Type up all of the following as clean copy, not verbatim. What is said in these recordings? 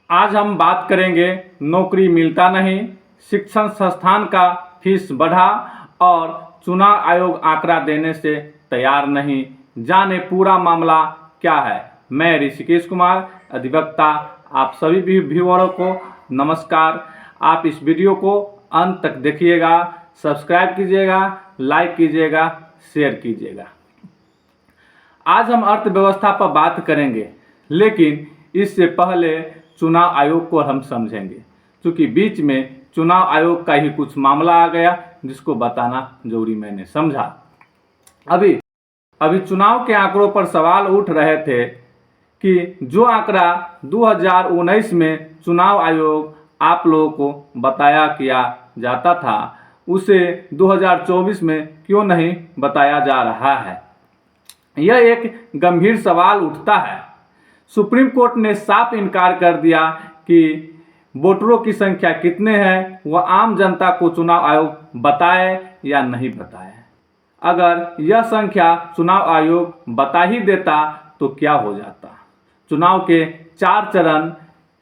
आज हम बात करेंगे नौकरी मिलता नहीं, शिक्षण संस्थान का फीस बढ़ा और चुनाव आयोग आंकड़ा देने से तैयार नहीं। जाने पूरा मामला क्या है। मैं ऋषिकेश कुमार, अधिवक्ता। आप सभी भी व्यूअरों को नमस्कार। आप इस वीडियो को अंत तक देखिएगा, सब्सक्राइब कीजिएगा, लाइक कीजिएगा, शेयर कीजिएगा। आज हम अर्थव्यवस्था पर बात करेंगे, लेकिन इससे पहले चुनाव आयोग को हम समझेंगे, क्योंकि बीच में चुनाव आयोग का ही कुछ मामला आ गया जिसको बताना जरूरी मैंने समझा। अभी चुनाव के आंकड़ों पर सवाल उठ रहे थे कि जो आंकड़ा 2019 में चुनाव आयोग आप लोगों को बताया किया जाता था, उसे 2024 में क्यों नहीं बताया जा रहा है। यह एक गंभीर सवाल उठता है। सुप्रीम कोर्ट ने साफ इनकार कर दिया कि वोटरों की संख्या कितने हैं वह आम जनता को चुनाव आयोग बताए या नहीं बताए। अगर यह संख्या चुनाव आयोग बता ही देता तो क्या हो जाता। चुनाव के 4 चरण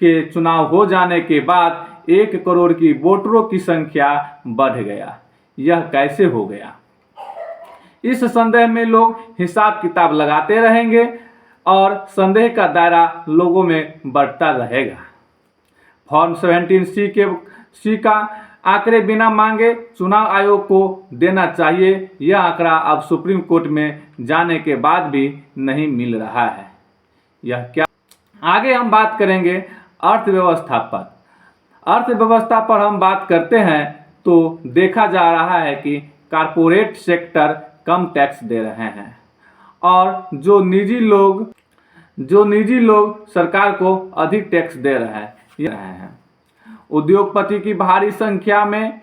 के चुनाव हो जाने के बाद 1 करोड़ की वोटरों की संख्या बढ़ गया। यह कैसे हो गया? इस संदेह में लोग हिसाब किताब लगाते रहेंगे और संदेह का दायरा लोगों में बढ़ता रहेगा। फॉर्म 17C का आंकड़े बिना मांगे चुनाव आयोग को देना चाहिए। यह आंकड़ा अब सुप्रीम कोर्ट में जाने के बाद भी नहीं मिल रहा है। यह क्या? आगे हम बात करेंगे अर्थव्यवस्था पर। अर्थव्यवस्था पर हम बात करते हैं तो देखा जा रहा है कि कारपोरेट सेक्टर कम टैक्स दे रहे हैं और जो निजी लोग सरकार को अधिक टैक्स दे रहे हैं। उद्योगपति की भारी संख्या में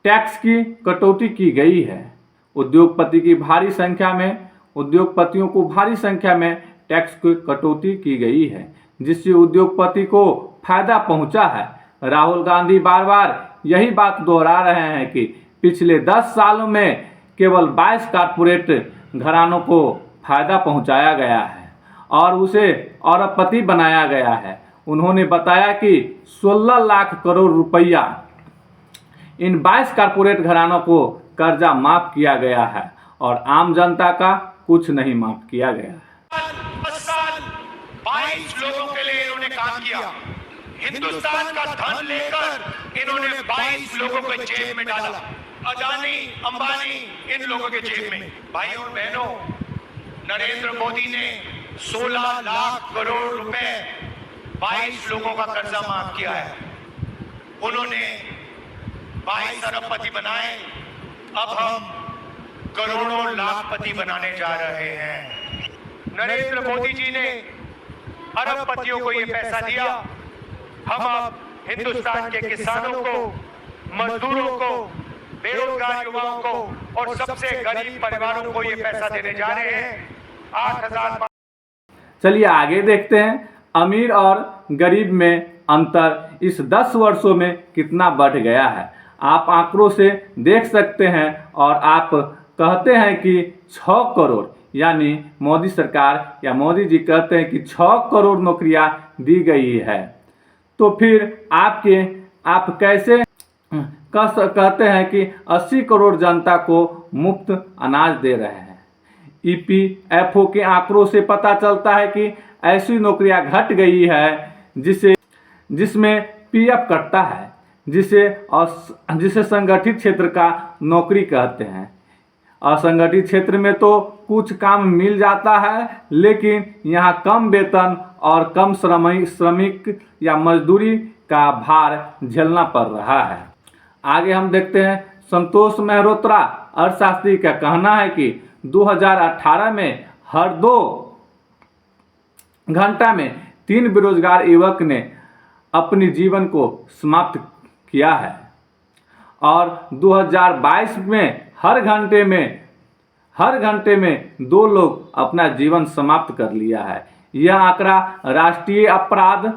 टैक्स की कटौती की गई है। उद्योगपतियों को भारी संख्या में टैक्स की कटौती की गई है, जिससे उद्योगपति को फायदा पहुंचा है। राहुल गांधी बार बार यही बात दोहरा रहे हैं कि पिछले 10 सालों में केवल 22 कारपोरेट घरानों को फायदा पहुंचाया गया है और उसे अरबपति बनाया गया है। उन्होंने बताया कि 16 लाख करोड़ रुपया इन 22 कारपोरेट घरानों को कर्जा माफ किया गया है और आम जनता का कुछ नहीं माफ किया गया है। 22 लोगों के लिए इन्होंने काम किया। हिंदुस्तान का धन लेकर इन्होंने 22 लोगों को जेब में डाला। अदानी, अंबानी, इन लोगों के जेब में। भाइयों और बहनों, नरेंद्र मोदी ने 16 लाख करोड़ रुपए 22 लोगों का कर्जा माफ किया है। उन्होंने 22 अरबपति बनाए। अब हम करोड़ों लाखपति बनाने जा रहे हैं। नरेंद्र मोदी जी ने अरबपतियों को ये पैसा दिया। हम अब हिंदुस्तान के किसानों को, मजदूरों को, बेरोजगार युवाओं को और सबसे गरीब परिवारों को ये पैसा देने जा रहे हैं। 8,000। चलिए आगे देखते हैं अमीर और गरीब में अंतर इस 10 वर्षों में कितना बढ़ गया है। आप आंकड़ों से देख सकते हैं और आप कहते हैं कि 6 करोड़, यानी मोदी सरकार या मोदी जी कहते हैं कि 6 करोड़ नौकरियां दी गई है, तो फिर आप कैसे कहते हैं कि 80 करोड़ जनता को मुफ्त अनाज दे रहे हैं। EPFO के आंकड़ों से पता चलता है कि ऐसी नौकरियां घट गई है जिसमें PF कटता है, जिसे संगठित क्षेत्र का नौकरी कहते हैं। असंगठित क्षेत्र में तो कुछ काम मिल जाता है, लेकिन यहाँ कम वेतन और कम श्रमिक या मजदूरी का भार झेलना पड़ रहा है। आगे हम देखते हैं संतोष मेहरोत्रा अर्थशास्त्री का कहना है कि 2018 में हर 2 घंटा में 3 बेरोजगार युवक ने अपने जीवन को समाप्त किया है और 2022 में हर घंटे में 2 लोग अपना जीवन समाप्त कर लिया है। यह आंकड़ा राष्ट्रीय अपराध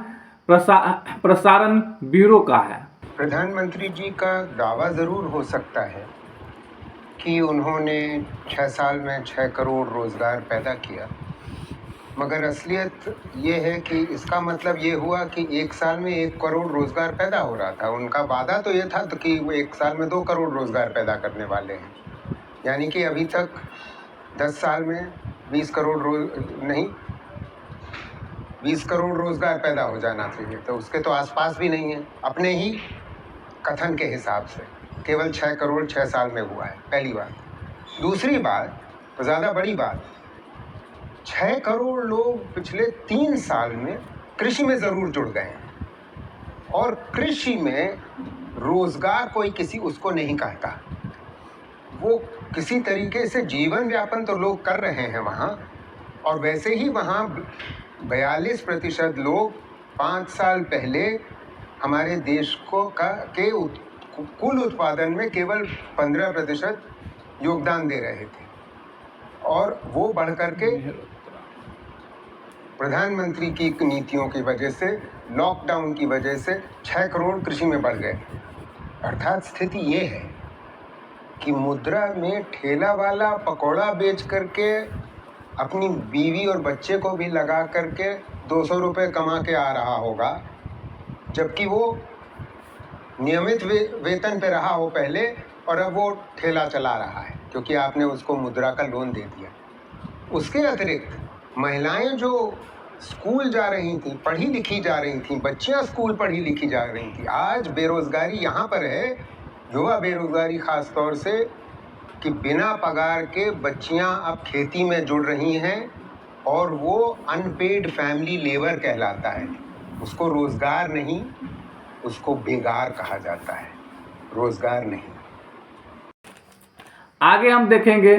प्रसारण ब्यूरो का है। प्रधानमंत्री जी का दावा ज़रूर हो सकता है कि उन्होंने 6 साल में 6 करोड़ रोज़गार पैदा किया, मगर असलियत ये है कि इसका मतलब ये हुआ कि एक साल में 1 करोड़ रोजगार पैदा हो रहा था। उनका वादा तो ये था तो कि वो एक साल में 2 करोड़ रोजगार पैदा करने वाले हैं, यानी कि अभी तक 10 साल में 20 करोड़ नहीं 20 करोड़ रोजगार पैदा हो जाना चाहिए, तो उसके तो आसपास भी नहीं है अपने ही कथन के हिसाब से। केवल 6 करोड़ 6 साल में हुआ है, पहली बात। दूसरी बात, तो ज़्यादा बड़ी बात, 6 करोड़ लोग पिछले 3 साल में कृषि में ज़रूर जुड़ गए हैं, और कृषि में रोजगार कोई किसी उसको नहीं कहता। वो किसी तरीके से जीवन यापन तो लोग कर रहे हैं वहाँ, और वैसे ही वहाँ 42% लोग 5 साल पहले हमारे देश को कुल उत्पादन में केवल 15% योगदान दे रहे थे, और वो बढ़ करके प्रधानमंत्री की नीतियों की वजह से, लॉकडाउन की वजह से 6 करोड़ कृषि में बढ़ गए। अर्थात स्थिति ये है कि मुद्रा में ठेला वाला पकौड़ा बेच करके अपनी बीवी और बच्चे को भी लगा करके 200 रुपये कमा के आ रहा होगा, जबकि वो नियमित वेतन पे रहा हो पहले, और अब वो ठेला चला रहा है क्योंकि आपने उसको मुद्रा का लोन दे दिया। उसके अतिरिक्त महिलाएं जो स्कूल जा रही थी, पढ़ी लिखी जा रही थी, बच्चियां स्कूल पढ़ी लिखी जा रही थी, आज बेरोजगारी यहाँ पर है, युवा बेरोजगारी खास तौर से, कि बिना पगार के बच्चियां अब खेती में जुड़ रही हैं, और वो अनपेड फैमिली लेबर कहलाता है। उसको रोजगार नहीं, उसको बेगार कहा जाता है, रोजगार नहीं। आगे हम देखेंगे।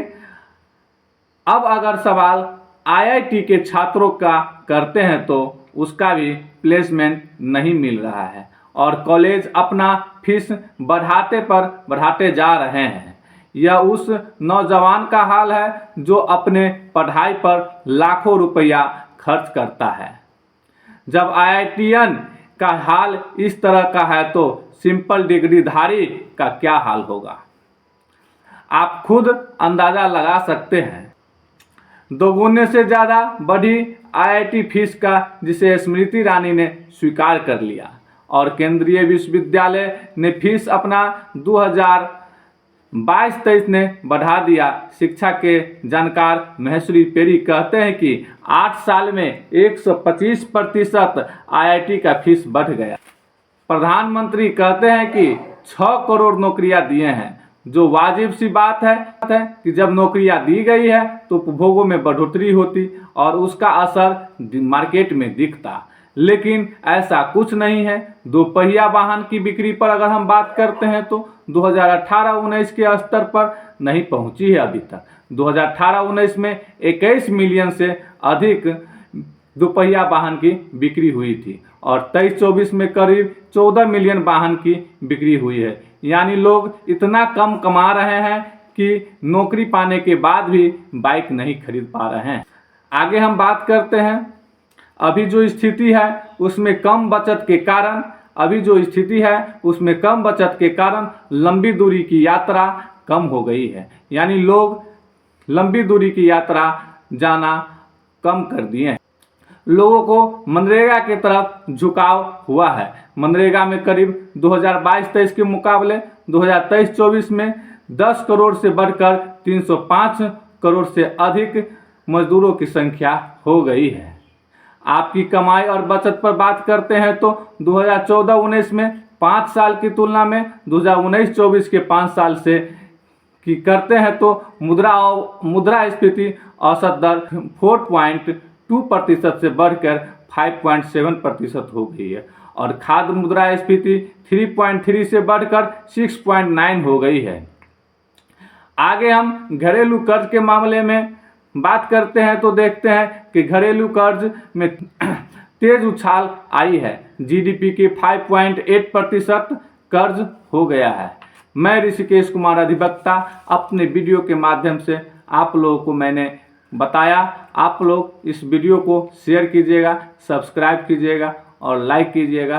अब अगर सवाल आईआईटी के छात्रों का करते हैं तो उसका भी प्लेसमेंट नहीं मिल रहा है, और कॉलेज अपना फीस बढ़ाते जा रहे हैं। यह उस नौजवान का हाल है जो अपने पढ़ाई पर लाखों रुपया खर्च करता है। जब आईआईटीएन का हाल इस तरह का है तो सिंपल डिग्रीधारी का क्या हाल होगा, आप खुद अंदाज़ा लगा सकते हैं। दोगुने से ज़्यादा बढ़ी आईआईटी फीस का, जिसे स्मृति ईरानी ने स्वीकार कर लिया, और केंद्रीय विश्वविद्यालय ने फीस अपना 2022-23 ने बढ़ा दिया। शिक्षा के जानकार महेश्वरी पेरी कहते हैं कि 8 साल में 125% आईआईटी का फीस बढ़ गया। प्रधानमंत्री कहते हैं कि 6 करोड़ नौकरियां दिए हैं, जो वाजिब सी बात है कि जब नौकरियां दी गई है तो उपभोगों में बढ़ोतरी होती और उसका असर मार्केट में दिखता, लेकिन ऐसा कुछ नहीं है। दोपहिया वाहन की बिक्री पर अगर हम बात करते हैं तो 2018-19 के स्तर पर नहीं पहुंची है अभी तक। 2018-19 में 21 मिलियन से अधिक दोपहिया वाहन की बिक्री हुई थी, और 23-24 में करीब 14 मिलियन वाहन की बिक्री हुई है। यानी लोग इतना कम कमा रहे हैं कि नौकरी पाने के बाद भी बाइक नहीं खरीद पा रहे हैं। आगे हम बात करते हैं। अभी जो स्थिति है उसमें कम बचत के कारण लंबी दूरी की यात्रा कम हो गई है। यानी लोग लंबी दूरी की यात्रा जाना कम कर दिए हैं। लोगों को मनरेगा की तरफ झुकाव हुआ है। मनरेगा में करीब 2022-23 के मुकाबले 2023-24 में 10 करोड़ से बढ़कर 305 करोड़ से अधिक मजदूरों की संख्या हो गई है। आपकी कमाई और बचत पर बात करते हैं तो 2014-19 में 5 साल की तुलना में 2019-24 के 5 साल से की करते हैं तो मुद्रास्फीति औसत दर 4.2% से बढ़कर 5.7% हो गई है, और खाद्य मुद्रास्फीति 3.3 से बढ़कर 6.9 हो गई है। आगे हम घरेलू कर्ज के मामले में बात करते हैं तो देखते हैं कि घरेलू कर्ज में तेज उछाल आई है। जीडीपी के 5.8% कर्ज हो गया है। मैं ऋषिकेश कुमार अधिवक्ता अपने वीडियो के माध्यम से आप लोगों को मैंने बताया। आप लोग इस वीडियो को शेयर कीजिएगा, सब्सक्राइब कीजिएगा और लाइक कीजिएगा।